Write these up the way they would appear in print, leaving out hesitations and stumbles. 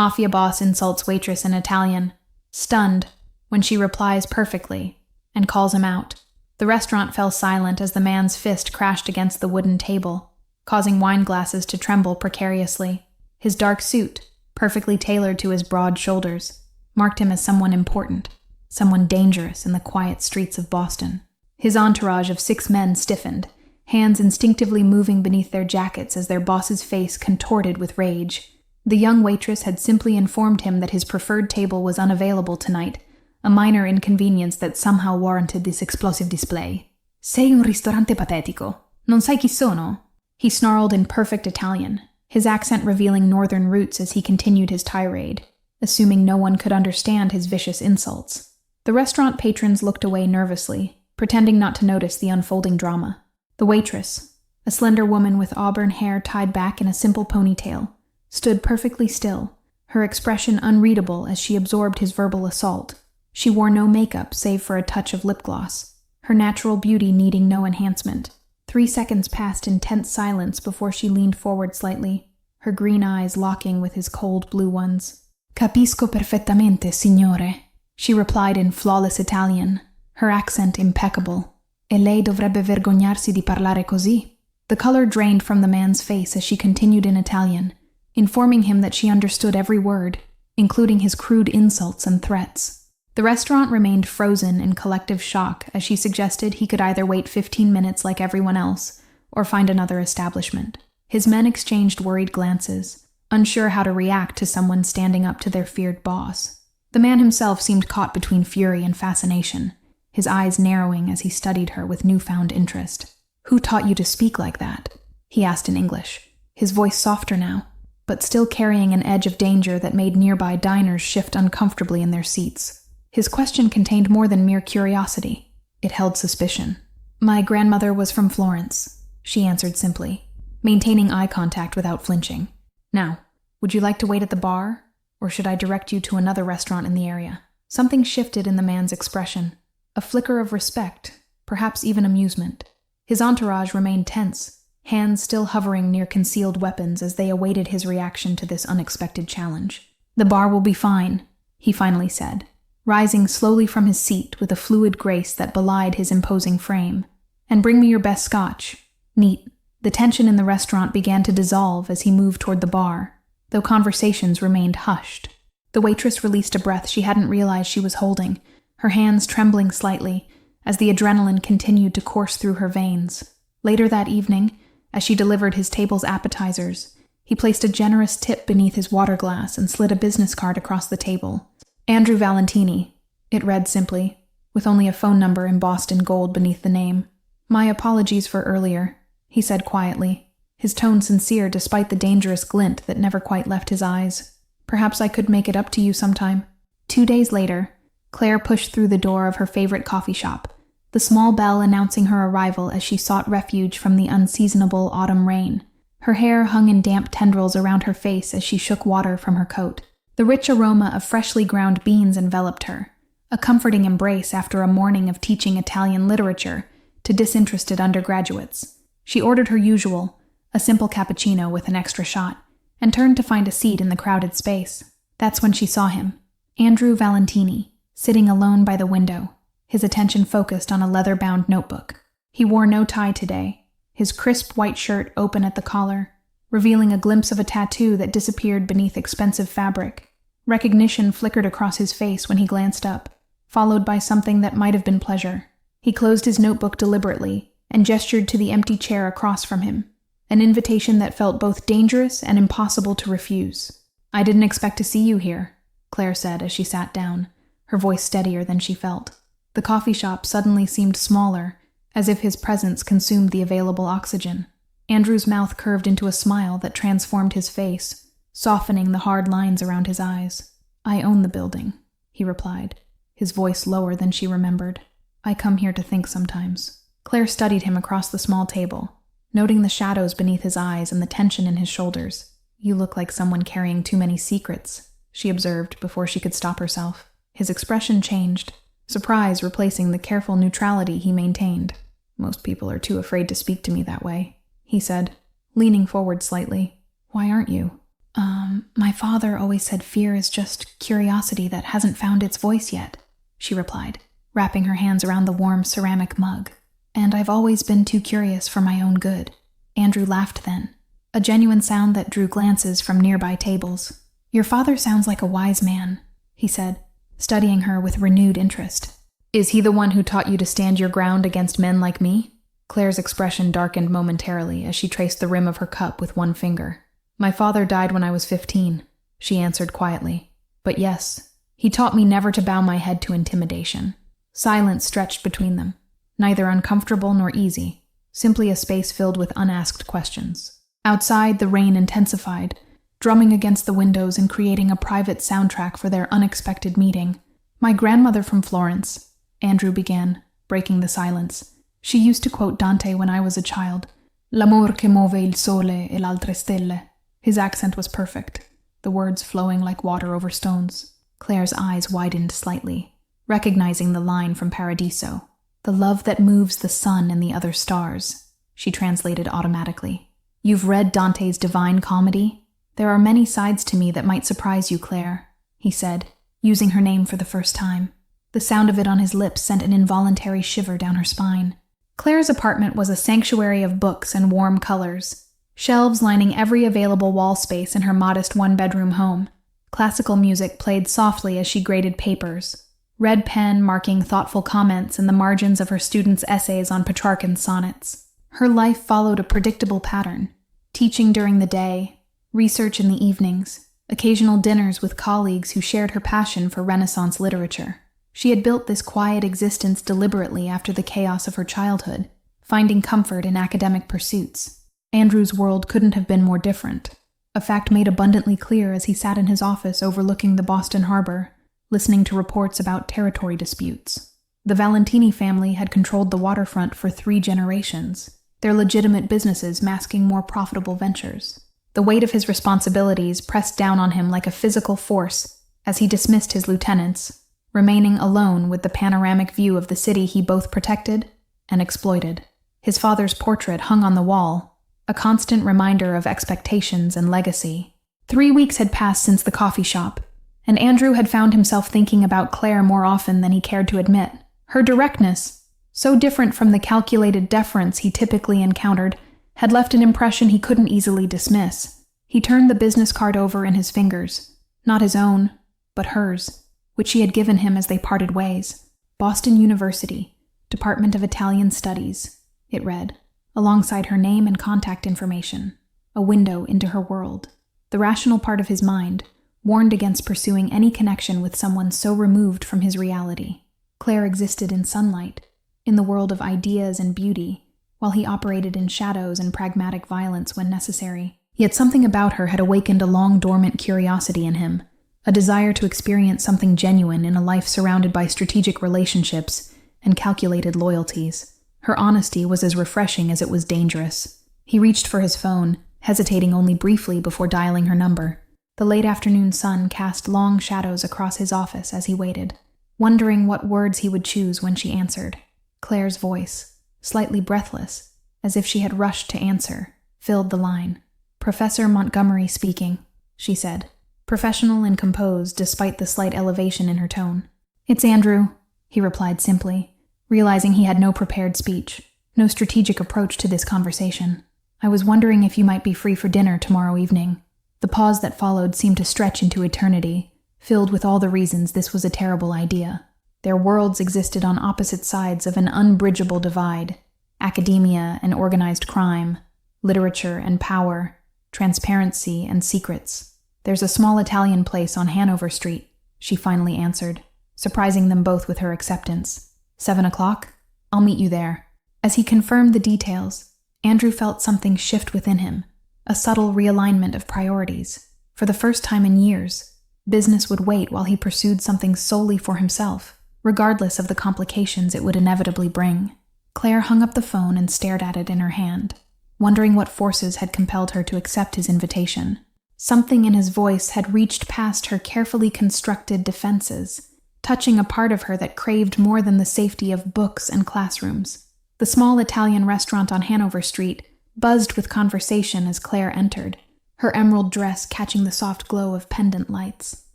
Mafia boss insults waitress in Italian, stunned when she replies perfectly and calls him out. The restaurant fell silent as the man's fist crashed against the wooden table, causing wine glasses to tremble precariously. His dark suit, perfectly tailored to his broad shoulders, marked him as someone important, someone dangerous in the quiet streets of Boston. His entourage of 6 men stiffened, hands instinctively moving beneath their jackets as their boss's face contorted with rage. The young waitress had simply informed him that his preferred table was unavailable tonight, a minor inconvenience that somehow warranted this explosive display. Sei un ristorante patetico. Non sai chi sono? He snarled in perfect Italian, his accent revealing northern roots as he continued his tirade, assuming no one could understand his vicious insults. The restaurant patrons looked away nervously, pretending not to notice the unfolding drama. The waitress, a slender woman with auburn hair tied back in a simple ponytail, stood perfectly still, her expression unreadable as she absorbed his verbal assault. She wore no makeup save for a touch of lip gloss, her natural beauty needing no enhancement. 3 seconds passed in tense silence before she leaned forward slightly, her green eyes locking with his cold blue ones. Capisco perfettamente, signore, she replied in flawless Italian, her accent impeccable. E lei dovrebbe vergognarsi di parlare così? The color drained from the man's face as she continued in Italian, informing him that she understood every word, including his crude insults and threats. The restaurant remained frozen in collective shock as she suggested he could either wait 15 minutes like everyone else or find another establishment. His men exchanged worried glances, unsure how to react to someone standing up to their feared boss. The man himself seemed caught between fury and fascination, his eyes narrowing as he studied her with newfound interest. "Who taught you to speak like that?" he asked in English, his voice softer now, but still carrying an edge of danger that made nearby diners shift uncomfortably in their seats. His question contained more than mere curiosity. It held suspicion. "My grandmother was from Florence," she answered simply, maintaining eye contact without flinching. "Now, would you like to wait at the bar, or should I direct you to another restaurant in the area?" Something shifted in the man's expression, a flicker of respect, perhaps even amusement. His entourage remained tense, hands still hovering near concealed weapons as they awaited his reaction to this unexpected challenge. "The bar will be fine," he finally said, rising slowly from his seat with a fluid grace that belied his imposing frame. "And bring me your best scotch. Neat." The tension in the restaurant began to dissolve as he moved toward the bar, though conversations remained hushed. The waitress released a breath she hadn't realized she was holding, her hands trembling slightly as the adrenaline continued to course through her veins. Later that evening, as she delivered his table's appetizers, he placed a generous tip beneath his water glass and slid a business card across the table. "Andrew Valentini," it read simply, with only a phone number embossed in gold beneath the name. "My apologies for earlier," he said quietly, his tone sincere despite the dangerous glint that never quite left his eyes. "Perhaps I could make it up to you sometime." 2 days later, Claire pushed through the door of her favorite coffee shop, the small bell announcing her arrival as she sought refuge from the unseasonable autumn rain. Her hair hung in damp tendrils around her face as she shook water from her coat. The rich aroma of freshly ground beans enveloped her, a comforting embrace after a morning of teaching Italian literature to disinterested undergraduates. She ordered her usual, a simple cappuccino with an extra shot, and turned to find a seat in the crowded space. That's when she saw him, Andrew Valentini, sitting alone by the window, his attention focused on a leather-bound notebook. He wore no tie today, his crisp white shirt open at the collar, revealing a glimpse of a tattoo that disappeared beneath expensive fabric. Recognition flickered across his face when he glanced up, followed by something that might have been pleasure. He closed his notebook deliberately and gestured to the empty chair across from him, an invitation that felt both dangerous and impossible to refuse. "I didn't expect to see you here," Claire said as she sat down, her voice steadier than she felt. The coffee shop suddenly seemed smaller, as if his presence consumed the available oxygen. Andrew's mouth curved into a smile that transformed his face, softening the hard lines around his eyes. "I own the building," he replied, his voice lower than she remembered. "I come here to think sometimes." Claire studied him across the small table, noting the shadows beneath his eyes and the tension in his shoulders. "You look like someone carrying too many secrets," she observed before she could stop herself. His expression changed, surprise replacing the careful neutrality he maintained. "Most people are too afraid to speak to me that way," he said, leaning forward slightly. "Why aren't you?" My father always said fear is just curiosity that hasn't found its voice yet, she replied, wrapping her hands around the warm ceramic mug. And I've always been too curious for my own good. Andrew laughed then, a genuine sound that drew glances from nearby tables. Your father sounds like a wise man, he said, studying her with renewed interest. Is he the one who taught you to stand your ground against men like me? Claire's expression darkened momentarily as she traced the rim of her cup with one finger. My father died when I was 15, she answered quietly. But yes, he taught me never to bow my head to intimidation. Silence stretched between them, neither uncomfortable nor easy, simply a space filled with unasked questions. Outside, the rain intensified, drumming against the windows and creating a private soundtrack for their unexpected meeting. My grandmother from Florence, Andrew began, breaking the silence. She used to quote Dante when I was a child. L'amor che muove il sole e l'altre stelle. His accent was perfect, the words flowing like water over stones. Claire's eyes widened slightly, recognizing the line from Paradiso. The love that moves the sun and the other stars, she translated automatically. You've read Dante's Divine Comedy? There are many sides to me that might surprise you, Claire, he said, using her name for the first time. The sound of it on his lips sent an involuntary shiver down her spine. Claire's apartment was a sanctuary of books and warm colors, shelves lining every available wall space in her modest one-bedroom home. Classical music played softly as she graded papers, red pen marking thoughtful comments in the margins of her students' essays on Petrarchan's sonnets. Her life followed a predictable pattern: teaching during the day, research in the evenings, occasional dinners with colleagues who shared her passion for Renaissance literature. She had built this quiet existence deliberately after the chaos of her childhood, finding comfort in academic pursuits. Andrew's world couldn't have been more different, a fact made abundantly clear as he sat in his office overlooking the Boston harbor, listening to reports about territory disputes. The Valentini family had controlled the waterfront for 3 generations, their legitimate businesses masking more profitable ventures. The weight of his responsibilities pressed down on him like a physical force as he dismissed his lieutenants, remaining alone with the panoramic view of the city he both protected and exploited. His father's portrait hung on the wall, a constant reminder of expectations and legacy. 3 weeks had passed since the coffee shop, and Andrew had found himself thinking about Claire more often than he cared to admit. Her directness, so different from the calculated deference he typically encountered, had left an impression he couldn't easily dismiss. He turned the business card over in his fingers, not his own, but hers, which she had given him as they parted ways. Boston University, Department of Italian Studies, it read, alongside her name and contact information, a window into her world. The rational part of his mind warned against pursuing any connection with someone so removed from his reality. Claire existed in sunlight, in the world of ideas and beauty, while he operated in shadows and pragmatic violence when necessary. Yet something about her had awakened a long-dormant curiosity in him, a desire to experience something genuine in a life surrounded by strategic relationships and calculated loyalties. Her honesty was as refreshing as it was dangerous. He reached for his phone, hesitating only briefly before dialing her number. The late afternoon sun cast long shadows across his office as he waited, wondering what words he would choose when she answered. Claire's voice, slightly breathless, as if she had rushed to answer, filled the line. "Professor Montgomery speaking," she said, professional and composed despite the slight elevation in her tone. "It's Andrew," he replied simply, realizing he had no prepared speech, no strategic approach to this conversation. "I was wondering if you might be free for dinner tomorrow evening." The pause that followed seemed to stretch into eternity, filled with all the reasons this was a terrible idea. Their worlds existed on opposite sides of an unbridgeable divide: academia and organized crime, literature and power, transparency and secrets. "There's a small Italian place on Hanover Street," she finally answered, surprising them both with her acceptance. 7 o'clock? I'll meet you there. As he confirmed the details, Andrew felt something shift within him, a subtle realignment of priorities. For the first time in years, business would wait while he pursued something solely for himself, regardless of the complications it would inevitably bring. Claire hung up the phone and stared at it in her hand, wondering what forces had compelled her to accept his invitation. Something in his voice had reached past her carefully constructed defenses, touching a part of her that craved more than the safety of books and classrooms. The small Italian restaurant on Hanover Street buzzed with conversation as Claire entered, her emerald dress catching the soft glow of pendant lights.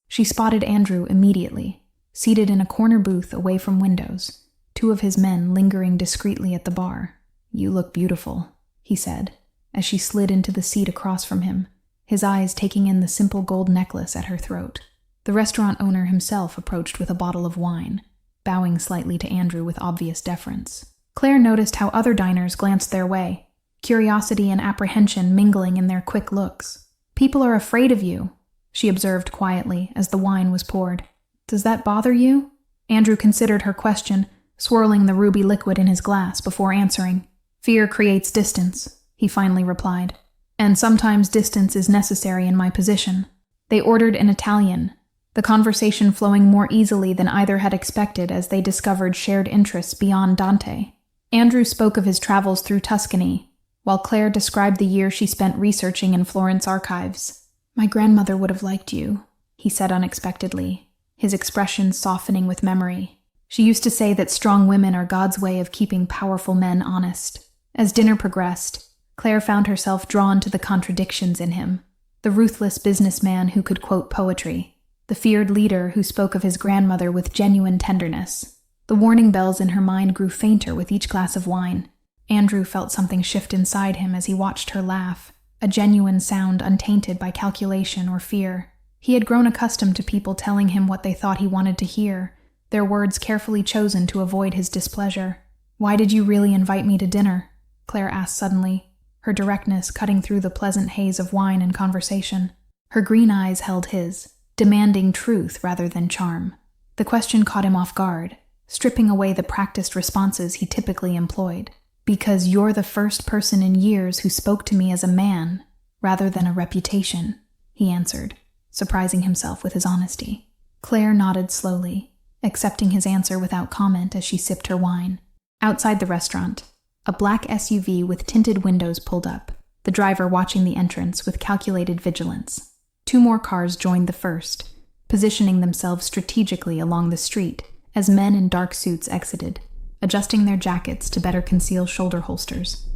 She spotted Andrew immediately, seated in a corner booth away from windows, two of his men lingering discreetly at the bar. "You look beautiful," he said, as she slid into the seat across from him, his eyes taking in the simple gold necklace at her throat. The restaurant owner himself approached with a bottle of wine, bowing slightly to Andrew with obvious deference. Claire noticed how other diners glanced their way, curiosity and apprehension mingling in their quick looks. "People are afraid of you," she observed quietly as the wine was poured. "Does that bother you?" Andrew considered her question, swirling the ruby liquid in his glass before answering. "Fear creates distance," he finally replied. "And sometimes distance is necessary in my position." They ordered in Italian, the conversation flowing more easily than either had expected as they discovered shared interests beyond Dante. Andrew spoke of his travels through Tuscany, while Claire described the year she spent researching in Florence archives. "My grandmother would have liked you," he said unexpectedly, his expression softening with memory. "She used to say that strong women are God's way of keeping powerful men honest." As dinner progressed, Claire found herself drawn to the contradictions in him. The ruthless businessman who could quote poetry, the feared leader who spoke of his grandmother with genuine tenderness. The warning bells in her mind grew fainter with each glass of wine. Andrew felt something shift inside him as he watched her laugh, a genuine sound untainted by calculation or fear. He had grown accustomed to people telling him what they thought he wanted to hear, their words carefully chosen to avoid his displeasure. "Why did you really invite me to dinner?" Claire asked suddenly, her directness cutting through the pleasant haze of wine and conversation. Her green eyes held his, demanding truth rather than charm. The question caught him off guard, stripping away the practiced responses he typically employed. "Because you're the first person in years who spoke to me as a man, rather than a reputation," he answered, surprising himself with his honesty. Claire nodded slowly, accepting his answer without comment as she sipped her wine. Outside the restaurant, a black SUV with tinted windows pulled up, the driver watching the entrance with calculated vigilance. Two more cars joined the first, positioning themselves strategically along the street as men in dark suits exited, adjusting their jackets to better conceal shoulder holsters.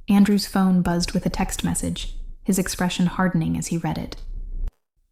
Andrew's phone buzzed with a text message, his expression hardening as he read it.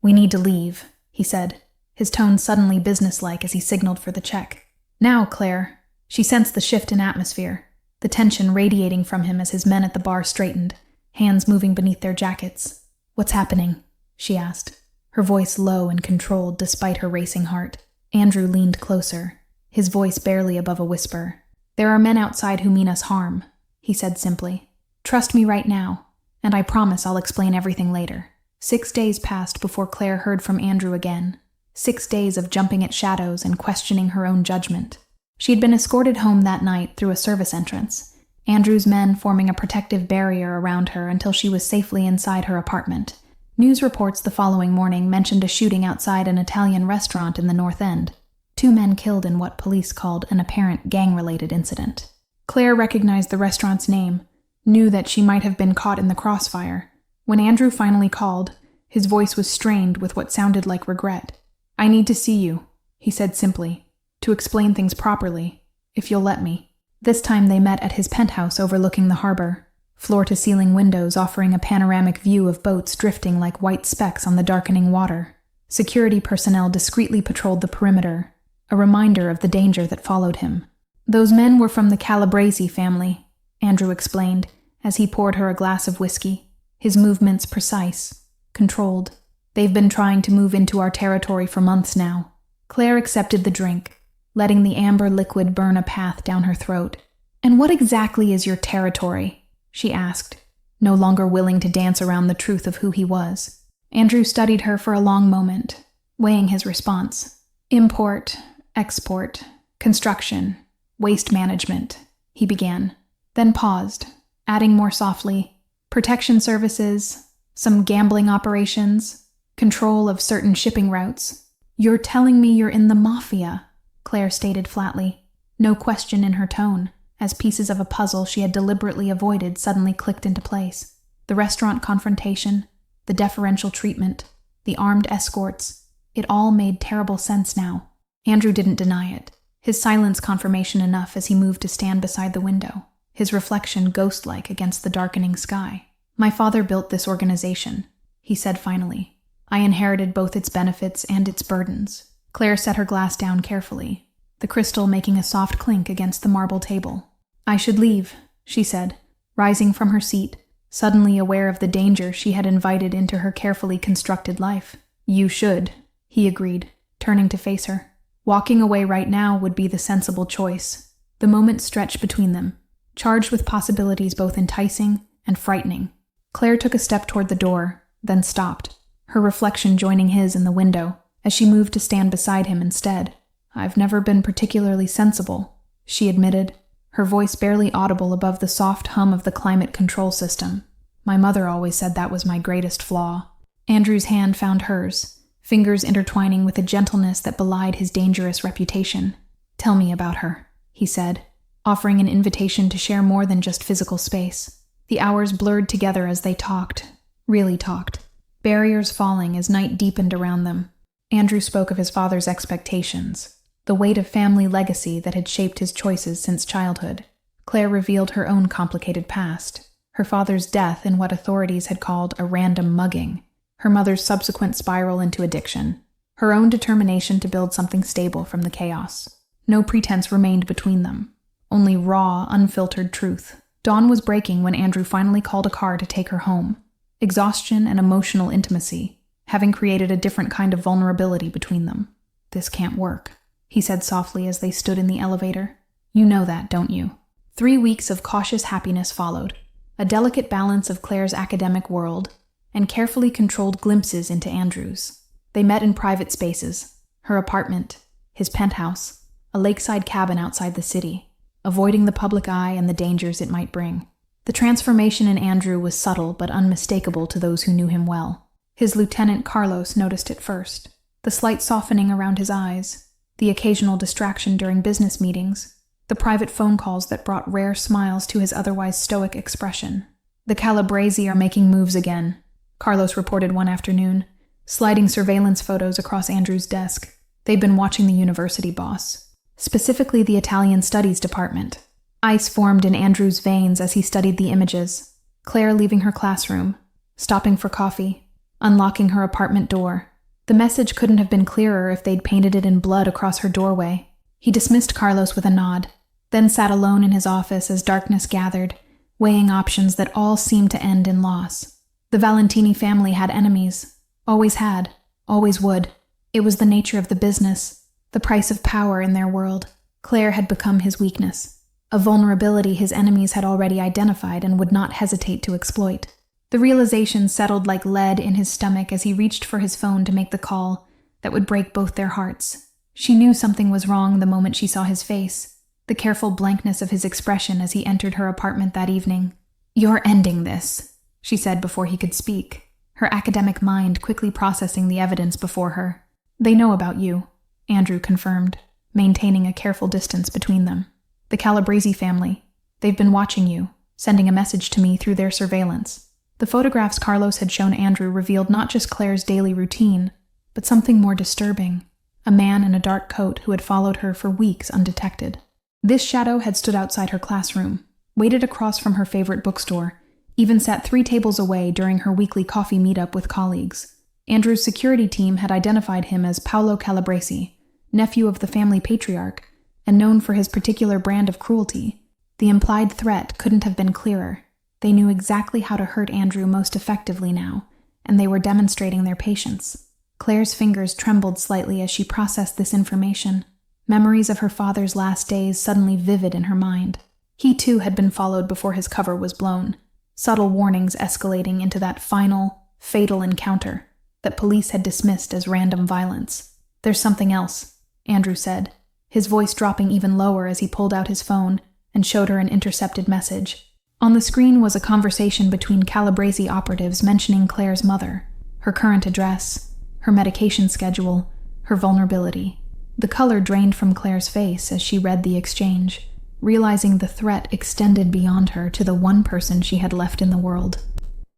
"We need to leave," he said, his tone suddenly businesslike as he signaled for the check. "Now, Claire." She sensed the shift in atmosphere, the tension radiating from him as his men at the bar straightened, hands moving beneath their jackets. "What's happening?" she asked, her voice low and controlled despite her racing heart. Andrew leaned closer, his voice barely above a whisper. "There are men outside who mean us harm," he said simply. "Trust me right now, and I promise I'll explain everything later." 6 days passed before Claire heard from Andrew again. 6 days of jumping at shadows and questioning her own judgment. She had been escorted home that night through a service entrance, Andrew's men forming a protective barrier around her until she was safely inside her apartment. News reports the following morning mentioned a shooting outside an Italian restaurant in the North End. 2 men killed in what police called an apparent gang-related incident. Claire recognized the restaurant's name, knew that she might have been caught in the crossfire. When Andrew finally called, his voice was strained with what sounded like regret. "I need to see you," he said simply, "to explain things properly, if you'll let me." This time they met at his penthouse overlooking the harbor, floor-to-ceiling windows offering a panoramic view of boats drifting like white specks on the darkening water. Security personnel discreetly patrolled the perimeter, a reminder of the danger that followed him. "Those men were from the Calabrese family," Andrew explained as he poured her a glass of whiskey, his movements precise, controlled. "They've been trying to move into our territory for months now." Claire accepted the drink, letting the amber liquid burn a path down her throat. "And what exactly is your territory?" she asked, no longer willing to dance around the truth of who he was. Andrew studied her for a long moment, weighing his response. "Import, export, construction, waste management," he began, then paused, adding more softly, "protection services, some gambling operations, control of certain shipping routes." "You're telling me you're in the Mafia," Claire stated flatly, no question in her tone, as pieces of a puzzle she had deliberately avoided suddenly clicked into place. The restaurant confrontation, the deferential treatment, the armed escorts, it all made terrible sense now. Andrew didn't deny it, his silence confirmation enough as he moved to stand beside the window, his reflection ghost-like against the darkening sky. "My father built this organization," he said finally. I inherited both its benefits and its burdens. Claire set her glass down carefully, the crystal making a soft clink against the marble table. I should leave, she said, rising from her seat, suddenly aware of the danger she had invited into her carefully constructed life. You should, he agreed, turning to face her. Walking away right now would be the sensible choice. The moment stretched between them, charged with possibilities both enticing and frightening. Claire took a step toward the door, then stopped, her reflection joining his in the window, as she moved to stand beside him instead. I've never been particularly sensible, she admitted, her voice barely audible above the soft hum of the climate control system. My mother always said that was my greatest flaw. Andrew's hand found hers, fingers intertwining with a gentleness that belied his dangerous reputation. Tell me about her, he said, offering an invitation to share more than just physical space. The hours blurred together as they talked, really talked, barriers falling as night deepened around them. Andrew spoke of his father's expectations, the weight of family legacy that had shaped his choices since childhood. Claire revealed her own complicated past, her father's death in what authorities had called a random mugging, her mother's subsequent spiral into addiction, her own determination to build something stable from the chaos. No pretense remained between them, only raw, unfiltered truth. Dawn was breaking when Andrew finally called a car to take her home. Exhaustion and emotional intimacy, having created a different kind of vulnerability between them. This can't work, he said softly as they stood in the elevator. You know that, don't you? 3 weeks of cautious happiness followed, a delicate balance of Claire's academic world and carefully controlled glimpses into Andrew's. They met in private spaces, her apartment, his penthouse, a lakeside cabin outside the city, avoiding the public eye and the dangers it might bring. The transformation in Andrew was subtle but unmistakable to those who knew him well. His lieutenant Carlos noticed it first, the slight softening around his eyes, the occasional distraction during business meetings, the private phone calls that brought rare smiles to his otherwise stoic expression. The Calabresi are making moves again, Carlos reported one afternoon, sliding surveillance photos across Andrew's desk. They'd been watching the university boss, specifically the Italian Studies department. Ice formed in Andrew's veins as he studied the images. Claire leaving her classroom, stopping for coffee, unlocking her apartment door. The message couldn't have been clearer if they'd painted it in blood across her doorway. He dismissed Carlos with a nod, then sat alone in his office as darkness gathered, weighing options that all seemed to end in loss. The Valentini family had enemies. Always had. Always would. It was the nature of the business, the price of power in their world. Claire had become his weakness, a vulnerability his enemies had already identified and would not hesitate to exploit. The realization settled like lead in his stomach as he reached for his phone to make the call that would break both their hearts. She knew something was wrong the moment she saw his face, the careful blankness of his expression as he entered her apartment that evening. You're ending this, she said before he could speak, her academic mind quickly processing the evidence before her. They know about you, Andrew confirmed, maintaining a careful distance between them. The Calabresi family. They've been watching you, sending a message to me through their surveillance. The photographs Carlos had shown Andrew revealed not just Claire's daily routine, but something more disturbing. A man in a dark coat who had followed her for weeks undetected. This shadow had stood outside her classroom, waited across from her favorite bookstore, even sat 3 tables away during her weekly coffee meetup with colleagues. Andrew's security team had identified him as Paolo Calabresi, nephew of the family patriarch, and known for his particular brand of cruelty. The implied threat couldn't have been clearer. They knew exactly how to hurt Andrew most effectively now, and they were demonstrating their patience. Claire's fingers trembled slightly as she processed this information, memories of her father's last days suddenly vivid in her mind. He too had been followed before his cover was blown, subtle warnings escalating into that final, fatal encounter that police had dismissed as random violence. There's something else, Andrew said, his voice dropping even lower as he pulled out his phone and showed her an intercepted message. On the screen was a conversation between Calabresi operatives mentioning Claire's mother, her current address, her medication schedule, her vulnerability. The color drained from Claire's face as she read the exchange, realizing the threat extended beyond her to the one person she had left in the world.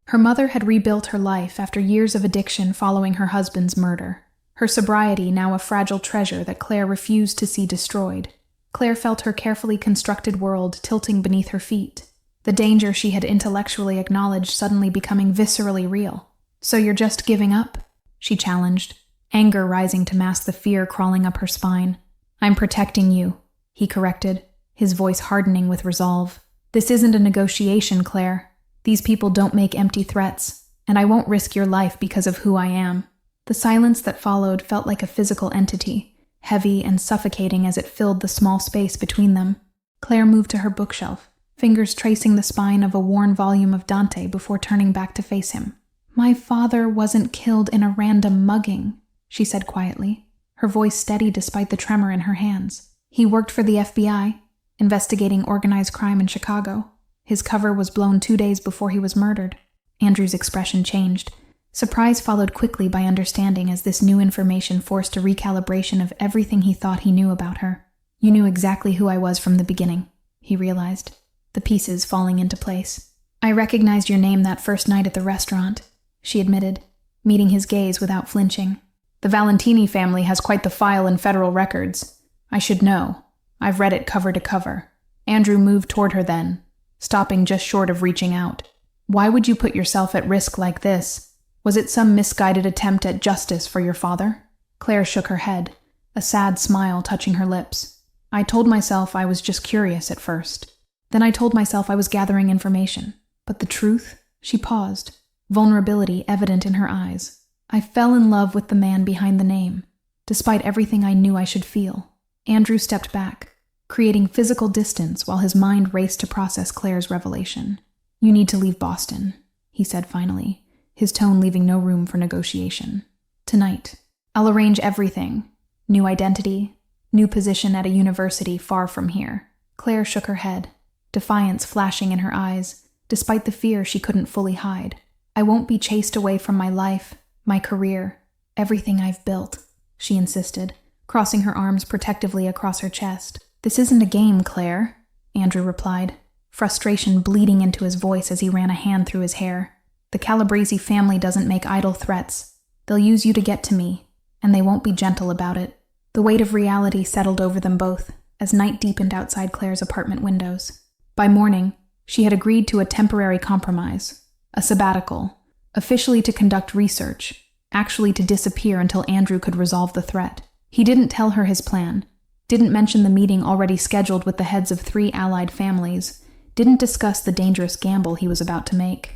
Her mother had rebuilt her life after years of addiction following her husband's murder, her sobriety now a fragile treasure that Claire refused to see destroyed. Claire felt her carefully constructed world tilting beneath her feet, the danger she had intellectually acknowledged suddenly becoming viscerally real. So you're just giving up? She challenged, anger rising to mask the fear crawling up her spine. I'm protecting you, he corrected, his voice hardening with resolve. This isn't a negotiation, Claire. These people don't make empty threats, and I won't risk your life because of who I am. The silence that followed felt like a physical entity, heavy and suffocating as it filled the small space between them. Claire moved to her bookshelf, fingers tracing the spine of a worn volume of Dante before turning back to face him. My father wasn't killed in a random mugging, she said quietly, her voice steady despite the tremor in her hands. He worked for the FBI, investigating organized crime in Chicago. His cover was blown 2 days before he was murdered. Andrew's expression changed. Surprise followed quickly by understanding as this new information forced a recalibration of everything he thought he knew about her. You knew exactly who I was from the beginning, he realized, the pieces falling into place. I recognized your name that first night at the restaurant, she admitted, meeting his gaze without flinching. The Valentini family has quite the file in federal records. I should know. I've read it cover to cover. Andrew moved toward her then, stopping just short of reaching out. Why would you put yourself at risk like this? Was it some misguided attempt at justice for your father? Claire shook her head, a sad smile touching her lips. I told myself I was just curious at first. Then I told myself I was gathering information. But the truth? She paused, vulnerability evident in her eyes. I fell in love with the man behind the name, despite everything I knew I should feel. Andrew stepped back, creating physical distance while his mind raced to process Claire's revelation. You need to leave Boston, he said finally, his tone leaving no room for negotiation. Tonight. I'll arrange everything. New identity, new position at a university far from here. Claire shook her head, defiance flashing in her eyes, despite the fear she couldn't fully hide. I won't be chased away from my life, my career, everything I've built, she insisted, crossing her arms protectively across her chest. This isn't a game, Claire, Andrew replied, frustration bleeding into his voice as he ran a hand through his hair. The Calabrese family doesn't make idle threats. They'll use you to get to me, and they won't be gentle about it. The weight of reality settled over them both as night deepened outside Claire's apartment windows. By morning, she had agreed to a temporary compromise, a sabbatical, officially to conduct research, actually to disappear until Andrew could resolve the threat. He didn't tell her his plan, didn't mention the meeting already scheduled with the heads of 3 allied families, didn't discuss the dangerous gamble he was about to make.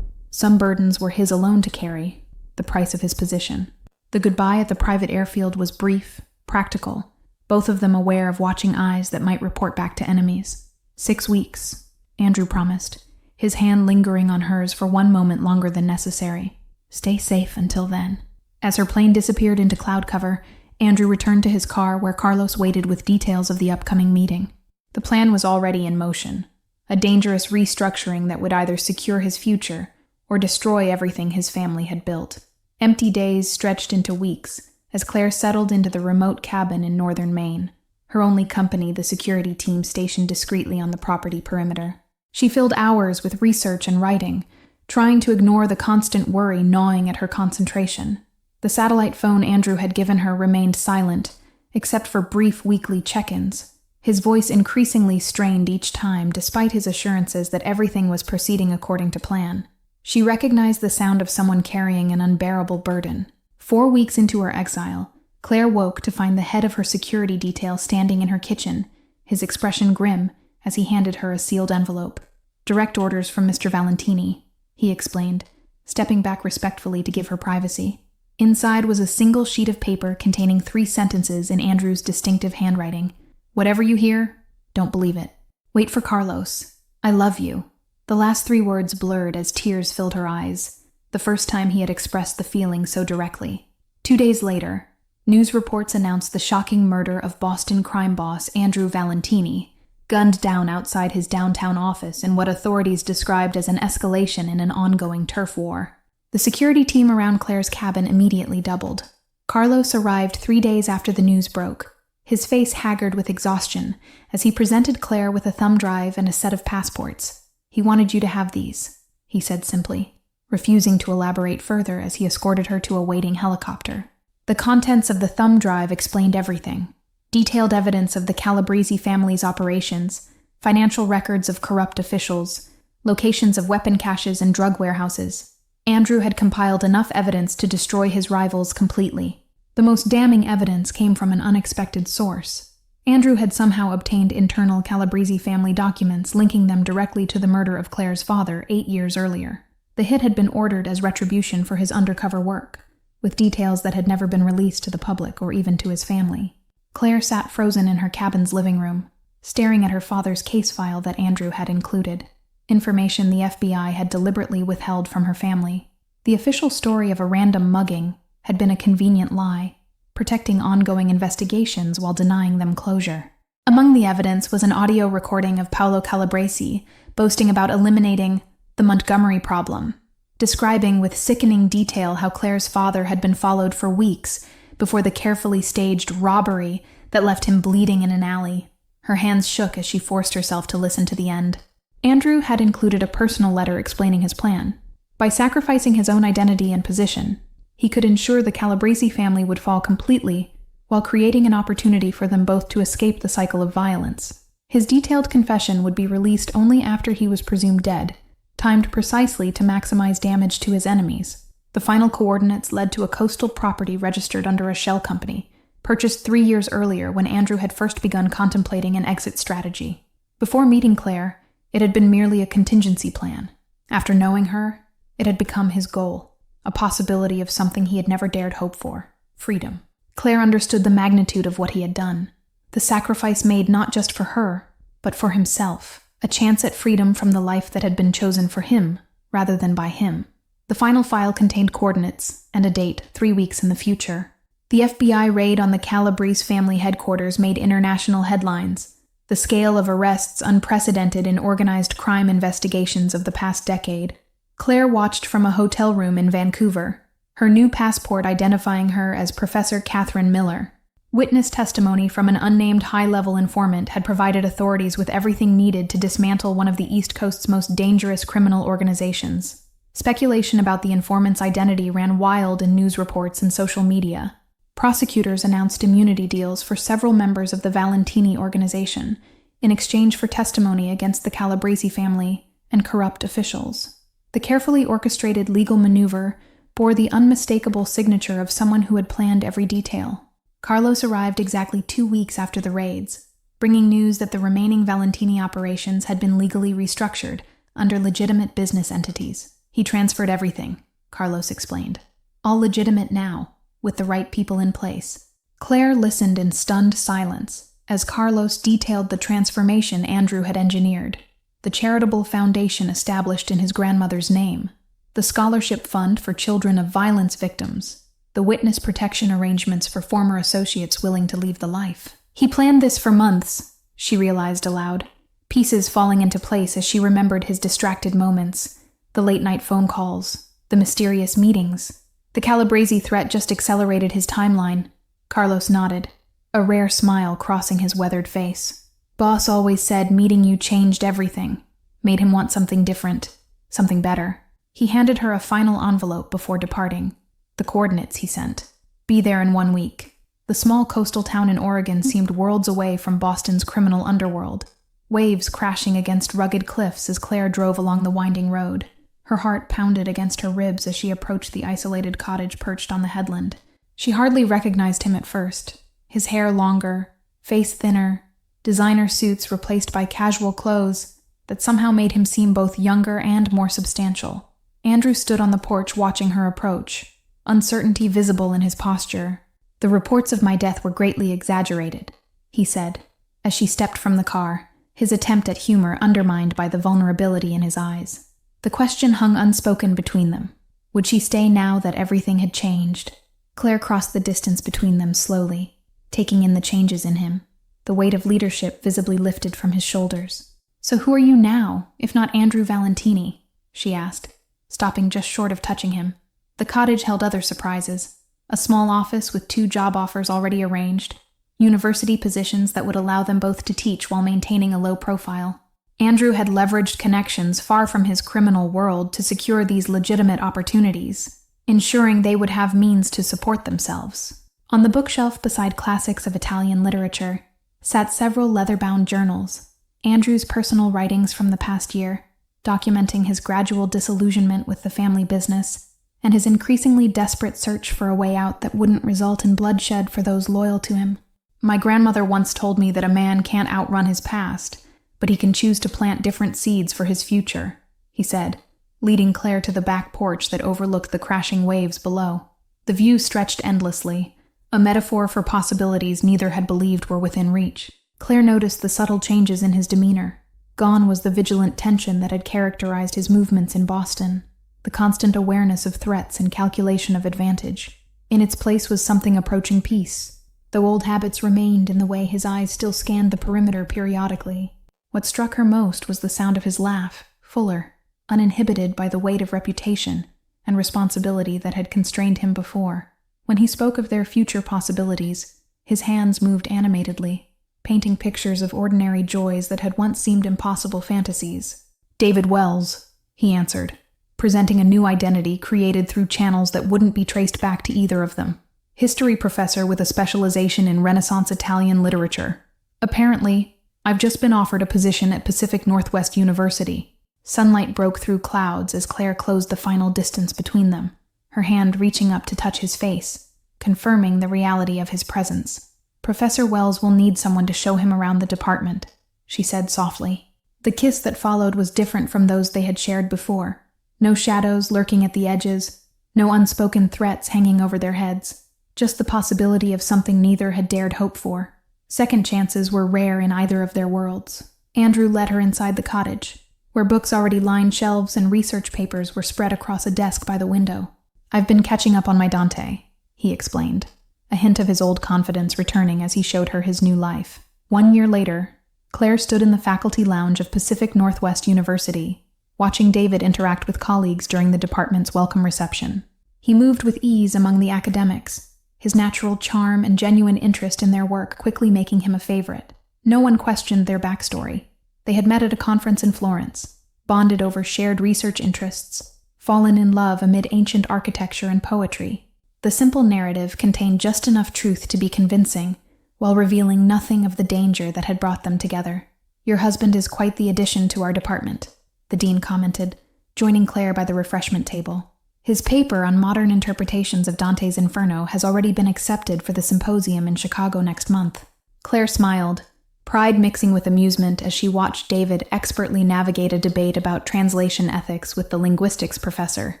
Some burdens were his alone to carry, the price of his position. The goodbye at the private airfield was brief, practical, both of them aware of watching eyes that might report back to enemies. 6 weeks, Andrew promised, his hand lingering on hers for one moment longer than necessary. Stay safe until then. As her plane disappeared into cloud cover, Andrew returned to his car where Carlos waited with details of the upcoming meeting. The plan was already in motion, a dangerous restructuring that would either secure his future or destroy everything his family had built. Empty days stretched into weeks as Claire settled into the remote cabin in northern Maine, her only company the security team stationed discreetly on the property perimeter. She filled hours with research and writing, trying to ignore the constant worry gnawing at her concentration. The satellite phone Andrew had given her remained silent, except for brief weekly check-ins. His voice increasingly strained each time, despite his assurances that everything was proceeding according to plan. She recognized the sound of someone carrying an unbearable burden. 4 weeks into her exile, Claire woke to find the head of her security detail standing in her kitchen, his expression grim as he handed her a sealed envelope. Direct orders from Mr. Valentini, he explained, stepping back respectfully to give her privacy. Inside was a single sheet of paper containing 3 sentences in Andrew's distinctive handwriting. Whatever you hear, don't believe it. Wait for Carlos. I love you. The last 3 words blurred as tears filled her eyes, the first time he had expressed the feeling so directly. 2 days later, news reports announced the shocking murder of Boston crime boss Andrew Valentini, gunned down outside his downtown office in what authorities described as an escalation in an ongoing turf war. The security team around Claire's cabin immediately doubled. Carlos arrived 3 days after the news broke, his face haggard with exhaustion as he presented Claire with a thumb drive and a set of passports. He wanted you to have these, he said simply, refusing to elaborate further as he escorted her to a waiting helicopter. The contents of the thumb drive explained everything. Detailed evidence of the Calabrese family's operations, financial records of corrupt officials, locations of weapon caches and drug warehouses. Andrew had compiled enough evidence to destroy his rivals completely. The most damning evidence came from an unexpected source. Andrew had somehow obtained internal Calabrese family documents linking them directly to the murder of Claire's father 8 years earlier. The hit had been ordered as retribution for his undercover work, with details that had never been released to the public or even to his family. Claire sat frozen in her cabin's living room, staring at her father's case file that Andrew had included, information the FBI had deliberately withheld from her family. The official story of a random mugging had been a convenient lie, protecting ongoing investigations while denying them closure. Among the evidence was an audio recording of Paolo Calabrese boasting about eliminating the Montgomery problem, describing with sickening detail how Claire's father had been followed for weeks before the carefully staged robbery that left him bleeding in an alley. Her hands shook as she forced herself to listen to the end. Andrew had included a personal letter explaining his plan. By sacrificing his own identity and position, he could ensure the Calabrese family would fall completely while creating an opportunity for them both to escape the cycle of violence. His detailed confession would be released only after he was presumed dead, timed precisely to maximize damage to his enemies. The final coordinates led to a coastal property registered under a shell company, purchased 3 years earlier when Andrew had first begun contemplating an exit strategy. Before meeting Claire, it had been merely a contingency plan. After knowing her, it had become his goal, a possibility of something he had never dared hope for: freedom. Claire understood the magnitude of what he had done, the sacrifice made not just for her, but for himself, a chance at freedom from the life that had been chosen for him, rather than by him. The final file contained coordinates and a date 3 weeks in the future. The FBI raid on the Calabrese family headquarters made international headlines, the scale of arrests unprecedented in organized crime investigations of the past decade. Claire watched from a hotel room in Vancouver, her new passport identifying her as Professor Catherine Miller. Witness testimony from an unnamed high-level informant had provided authorities with everything needed to dismantle one of the East Coast's most dangerous criminal organizations. Speculation about the informant's identity ran wild in news reports and social media. Prosecutors announced immunity deals for several members of the Valentini organization in exchange for testimony against the Calabrese family and corrupt officials. The carefully orchestrated legal maneuver bore the unmistakable signature of someone who had planned every detail. Carlos arrived exactly 2 weeks after the raids, bringing news that the remaining Valentini operations had been legally restructured under legitimate business entities. He transferred everything, Carlos explained. All legitimate now, with the right people in place. Claire listened in stunned silence as Carlos detailed the transformation Andrew had engineered, the charitable foundation established in his grandmother's name, the scholarship fund for children of violence victims, the witness protection arrangements for former associates willing to leave the life. He planned this for months, she realized aloud, pieces falling into place as she remembered his distracted moments, the late-night phone calls, the mysterious meetings. The Calabrese threat just accelerated his timeline. Carlos nodded, a rare smile crossing his weathered face. Boss always said meeting you changed everything, made him want something different, something better. He handed her a final envelope before departing. The coordinates he sent. Be there in 1 week. The small coastal town in Oregon seemed worlds away from Boston's criminal underworld, waves crashing against rugged cliffs as Claire drove along the winding road. Her heart pounded against her ribs as she approached the isolated cottage perched on the headland. She hardly recognized him at first. His hair longer, face thinner, designer suits replaced by casual clothes that somehow made him seem both younger and more substantial. Andrew stood on the porch watching her approach, uncertainty visible in his posture. The reports of my death were greatly exaggerated, he said, as she stepped from the car, his attempt at humor undermined by the vulnerability in his eyes. The question hung unspoken between them. Would she stay now that everything had changed? Claire crossed the distance between them slowly, taking in the changes in him, the weight of leadership visibly lifted from his shoulders. So who are you now, if not Andrew Valentini? She asked, stopping just short of touching him. The cottage held other surprises. A small office with 2 job offers already arranged, university positions that would allow them both to teach while maintaining a low profile. Andrew had leveraged connections far from his criminal world to secure these legitimate opportunities, ensuring they would have means to support themselves. On the bookshelf beside classics of Italian literature sat several leather-bound journals, Andrew's personal writings from the past year, documenting his gradual disillusionment with the family business and his increasingly desperate search for a way out that wouldn't result in bloodshed for those loyal to him. "My grandmother once told me that a man can't outrun his past, but he can choose to plant different seeds for his future," he said, leading Claire to the back porch that overlooked the crashing waves below. The view stretched endlessly, a metaphor for possibilities neither had believed were within reach. Claire noticed the subtle changes in his demeanor. Gone was the vigilant tension that had characterized his movements in Boston, the constant awareness of threats and calculation of advantage. In its place was something approaching peace, though old habits remained in the way his eyes still scanned the perimeter periodically. What struck her most was the sound of his laugh, fuller, uninhibited by the weight of reputation and responsibility that had constrained him before. When he spoke of their future possibilities, his hands moved animatedly, painting pictures of ordinary joys that had once seemed impossible fantasies. "David Wells," he answered, presenting a new identity created through channels that wouldn't be traced back to either of them. History professor with a specialization in Renaissance Italian literature. "Apparently, I've just been offered a position at Pacific Northwest University." Sunlight broke through clouds as Claire closed the final distance between them, her hand reaching up to touch his face, confirming the reality of his presence. "Professor Wells will need someone to show him around the department," she said softly. The kiss that followed was different from those they had shared before. No shadows lurking at the edges, no unspoken threats hanging over their heads, just the possibility of something neither had dared hope for. Second chances were rare in either of their worlds. Andrew led her inside the cottage, where books already lined shelves and research papers were spread across a desk by the window. "I've been catching up on my Dante," he explained, a hint of his old confidence returning as he showed her his new life. 1 year later, Claire stood in the faculty lounge of Pacific Northwest University, watching David interact with colleagues during the department's welcome reception. He moved with ease among the academics, his natural charm and genuine interest in their work quickly making him a favorite. No one questioned their backstory. They had met at a conference in Florence, bonded over shared research interests, fallen in love amid ancient architecture and poetry. The simple narrative contained just enough truth to be convincing, while revealing nothing of the danger that had brought them together. "Your husband is quite the addition to our department," the dean commented, joining Claire by the refreshment table. "His paper on modern interpretations of Dante's Inferno has already been accepted for the symposium in Chicago next month." Claire smiled, pride mixing with amusement as she watched David expertly navigate a debate about translation ethics with the linguistics professor.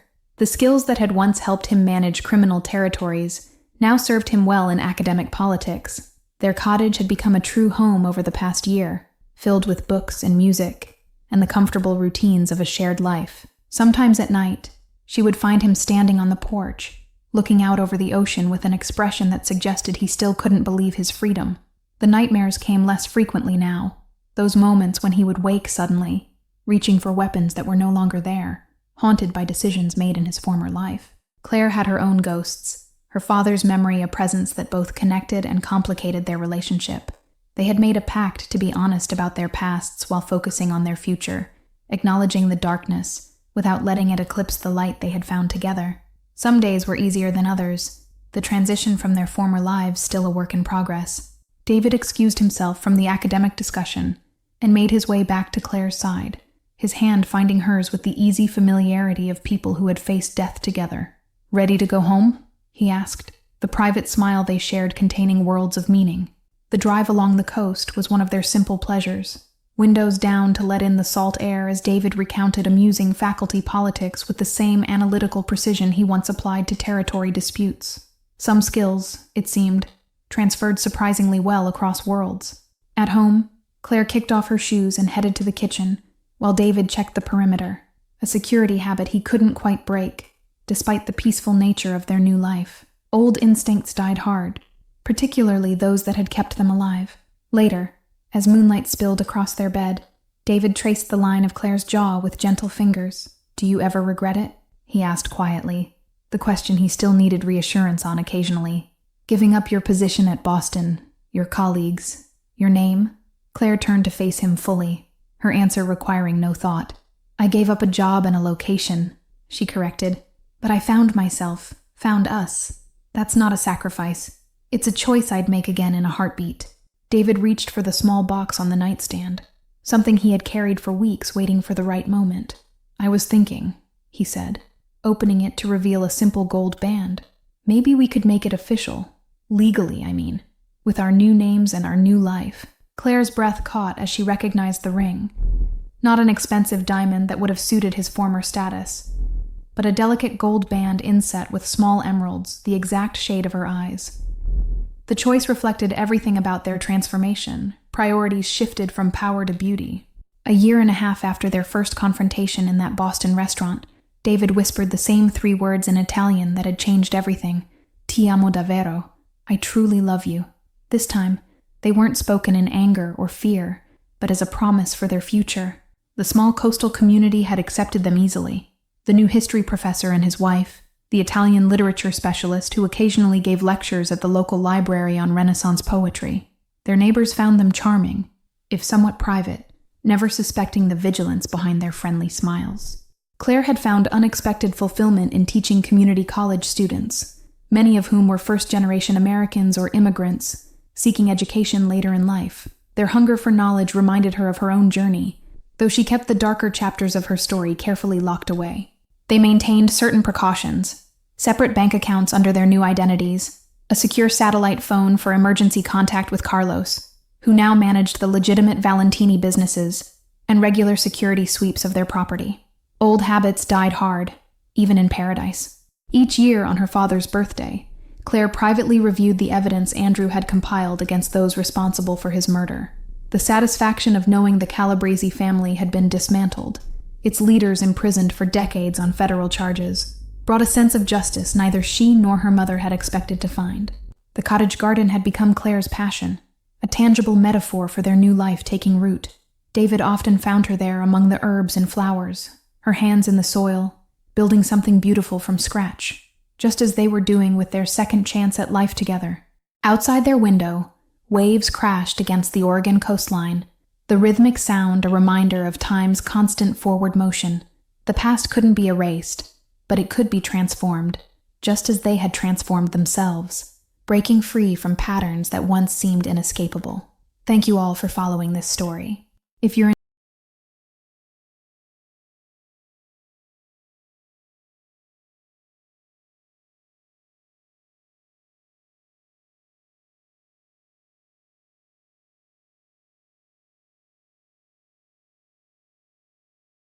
The skills that had once helped him manage criminal territories now served him well in academic politics. Their cottage had become a true home over the past year, filled with books and music, and the comfortable routines of a shared life. Sometimes at night, she would find him standing on the porch, looking out over the ocean with an expression that suggested he still couldn't believe his freedom. The nightmares came less frequently now, those moments when he would wake suddenly, reaching for weapons that were no longer there, haunted by decisions made in his former life. Claire had her own ghosts, her father's memory a presence that both connected and complicated their relationship. They had made a pact to be honest about their pasts while focusing on their future, acknowledging the darkness without letting it eclipse the light they had found together. Some days were easier than others, the transition from their former lives still a work in progress. David excused himself from the academic discussion and made his way back to Claire's side, his hand finding hers with the easy familiarity of people who had faced death together. "Ready to go home?" he asked, the private smile they shared containing worlds of meaning. The drive along the coast was one of their simple pleasures, windows down to let in the salt air as David recounted amusing faculty politics with the same analytical precision he once applied to territory disputes. Some skills, it seemed, transferred surprisingly well across worlds. At home, Claire kicked off her shoes and headed to the kitchen, while David checked the perimeter, a security habit he couldn't quite break, despite the peaceful nature of their new life. Old instincts died hard, particularly those that had kept them alive. Later, as moonlight spilled across their bed, David traced the line of Claire's jaw with gentle fingers. "Do you ever regret it?" he asked quietly, the question he still needed reassurance on occasionally. "Giving up your position at Boston, your colleagues, your name?" Claire turned to face him fully, her answer requiring no thought. "I gave up a job and a location," she corrected, "but I found myself, found us. That's not a sacrifice. It's a choice I'd make again in a heartbeat." David reached for the small box on the nightstand. something he had carried for weeks waiting for the right moment. "I was thinking," he said, opening it to reveal a simple gold band. "Maybe we could make it official. Legally, I mean. With our new names and our new life." Claire's breath caught as she recognized the ring. Not an expensive diamond that would have suited his former status, but a delicate gold band inset with small emeralds, the exact shade of her eyes. The choice reflected everything about their transformation. Priorities shifted from power to beauty. A year and a half after their first confrontation in that Boston restaurant, David whispered the same 3 words in Italian that had changed everything. "Ti amo davvero." "I truly love you." This time, they weren't spoken in anger or fear, but as a promise for their future. The small coastal community had accepted them easily. The new history professor and his wife, the Italian literature specialist who occasionally gave lectures at the local library on Renaissance poetry. Their neighbors found them charming, if somewhat private, never suspecting the vigilance behind their friendly smiles. Claire had found unexpected fulfillment in teaching community college students, many of whom were first-generation Americans or immigrants, seeking education later in life. Their hunger for knowledge reminded her of her own journey, though she kept the darker chapters of her story carefully locked away. They maintained certain precautions: separate bank accounts under their new identities, a secure satellite phone for emergency contact with Carlos, who now managed the legitimate Valentini businesses, and regular security sweeps of their property. Old habits died hard, even in paradise. Each year on her father's birthday, Claire privately reviewed the evidence Andrew had compiled against those responsible for his murder. The satisfaction of knowing the Calabrese family had been dismantled, its leaders imprisoned for decades on federal charges, brought a sense of justice neither she nor her mother had expected to find. The cottage garden had become Claire's passion, a tangible metaphor for their new life taking root. David often found her there among the herbs and flowers, her hands in the soil, building something beautiful from scratch, just as they were doing with their second chance at life together. Outside their window, waves crashed against the Oregon coastline, the rhythmic sound a reminder of time's constant forward motion. The past couldn't be erased, but it could be transformed, just as they had transformed themselves, breaking free from patterns that once seemed inescapable. Thank you all for following this story. If you're